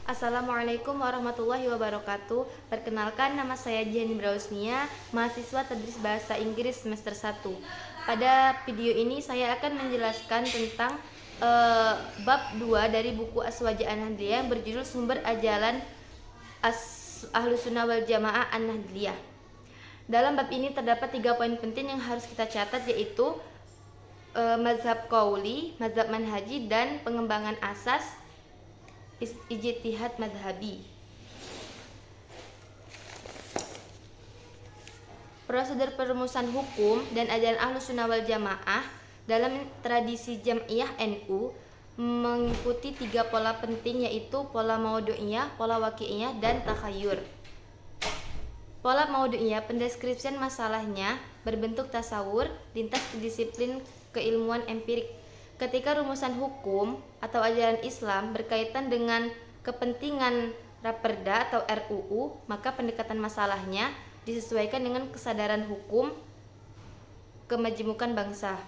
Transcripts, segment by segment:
Assalamualaikum warahmatullahi wabarakatuh. Perkenalkan, nama saya Jani Brausnia, mahasiswa Tadris Bahasa Inggris semester 1. Pada video ini saya akan menjelaskan tentang bab 2 dari buku Aswaja An-Nahdliyah yang berjudul Sumber Ajaran Ahlus Sunnah wal Jamaah An-Nahdliyah. Dalam bab ini terdapat 3 poin penting yang harus kita catat, yaitu mazhab qauli, mazhab manhaji, dan pengembangan asas ijtihad madhabi. Prosedur perumusan hukum dan ajaran Ahlus Sunnah wal Jamaah dalam tradisi Jam'iyah NU mengikuti 3 pola penting, yaitu pola maudu'iyah, pola waqi'iyah, dan takhayyur. Pola maudu'iyah, pendeskripsian masalahnya berbentuk tasawur lintas disiplin keilmuan empirik. Ketika rumusan hukum atau ajaran Islam berkaitan dengan kepentingan Raperda atau RUU, maka pendekatan masalahnya disesuaikan dengan kesadaran hukum kemajemukan bangsa.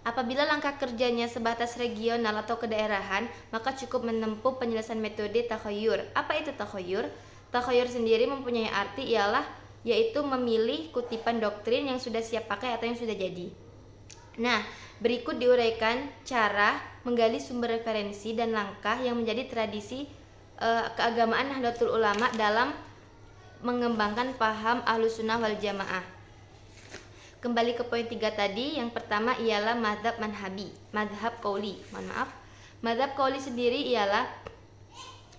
Apabila langkah kerjanya sebatas regional atau kedaerahan, maka cukup menempuh penyelesaian metode takhayyur. Apa itu takhayyur? Takhayyur sendiri mempunyai arti yaitu memilih kutipan doktrin yang sudah siap pakai atau yang sudah jadi. Nah, berikut diuraikan cara menggali sumber referensi dan langkah yang menjadi tradisi keagamaan Nahdlatul Ulama dalam mengembangkan paham Ahlus Sunnah wal Jamaah. Kembali ke poin 3 tadi, yang pertama ialah mazhab manhabi, mazhab qauli. Mazhab qauli sendiri ialah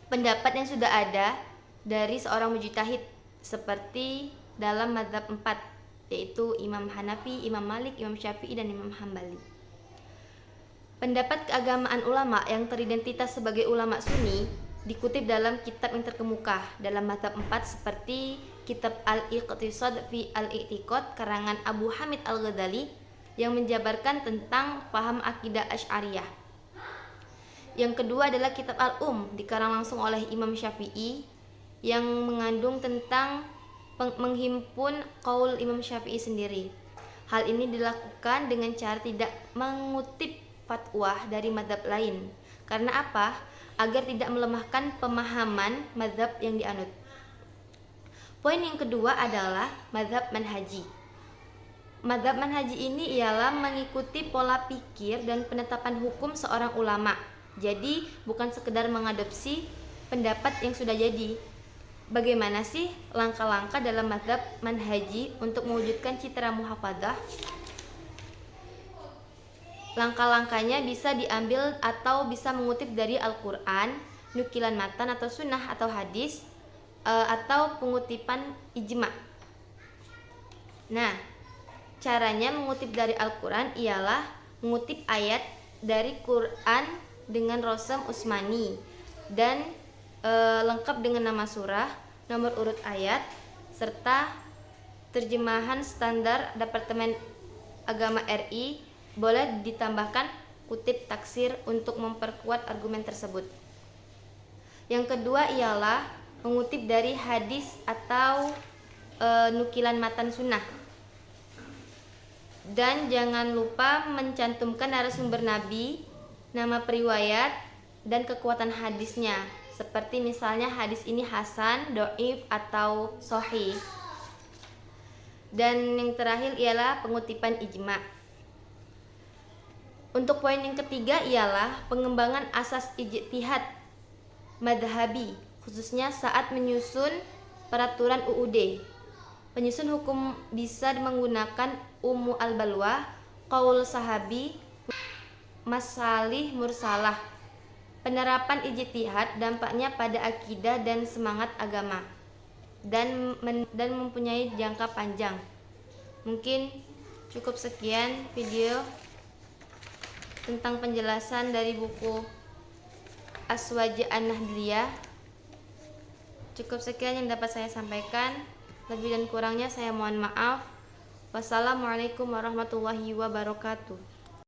pendapat yang sudah ada dari seorang mujtahid seperti dalam mazhab 4, yaitu Imam Hanafi, Imam Malik, Imam Syafi'i, dan Imam Hambali. Pendapat keagamaan ulama yang teridentitas sebagai ulama Sunni dikutip dalam kitab yang terkemuka dalam mazhab 4 seperti kitab Al-Iqtisad fi Al-I'tiqad karangan Abu Hamid Al-Ghazali yang menjabarkan tentang paham akidah Asy'ariyah. Yang kedua adalah kitab Al-Um dikarang langsung oleh Imam Syafi'i yang mengandung tentang menghimpun qaul Imam Syafi'i sendiri. Hal ini dilakukan dengan cara tidak mengutip fatwa dari mazhab lain. Karena apa? Agar tidak melemahkan pemahaman mazhab yang dianut. Poin yang kedua adalah mazhab manhaji. Mazhab manhaji ini ialah mengikuti pola pikir dan penetapan hukum seorang ulama. Jadi bukan sekedar mengadopsi pendapat yang sudah jadi. Bagaimana sih langkah-langkah dalam mazhab manhaji untuk mewujudkan citra muhafadzah? Langkah-langkahnya bisa diambil atau bisa mengutip dari Al-Quran, nukilan matan atau sunnah atau hadis, atau pengutipan ijma. Nah, caranya mengutip dari Al-Quran ialah mengutip ayat dari Quran dengan rosam Utsmani dan lengkap dengan nama surah, nomor urut ayat, serta terjemahan standar Departemen Agama RI. Boleh ditambahkan kutip taksir untuk memperkuat argumen tersebut. Yang kedua ialah mengutip dari hadis atau nukilan matan sunnah. Dan jangan lupa mencantumkan narasumber Nabi, nama periwayat, dan kekuatan hadisnya. Seperti misalnya hadis ini hasan, dhaif, atau sahih. Dan yang terakhir ialah pengutipan ijma. Untuk poin yang ketiga ialah pengembangan asas ijtihad madhabi, khususnya saat menyusun peraturan UUD. Penyusun hukum bisa menggunakan Ummu al-Balwa, qaul sahabi, masalih mursalah. Penerapan ijtihad dampaknya pada akidah dan semangat agama dan mempunyai jangka panjang. Mungkin cukup sekian video tentang penjelasan dari buku Aswaja An-Nahdliyah. Cukup sekian yang dapat saya sampaikan. Lebih dan kurangnya saya mohon maaf. Wassalamualaikum warahmatullahi wabarakatuh.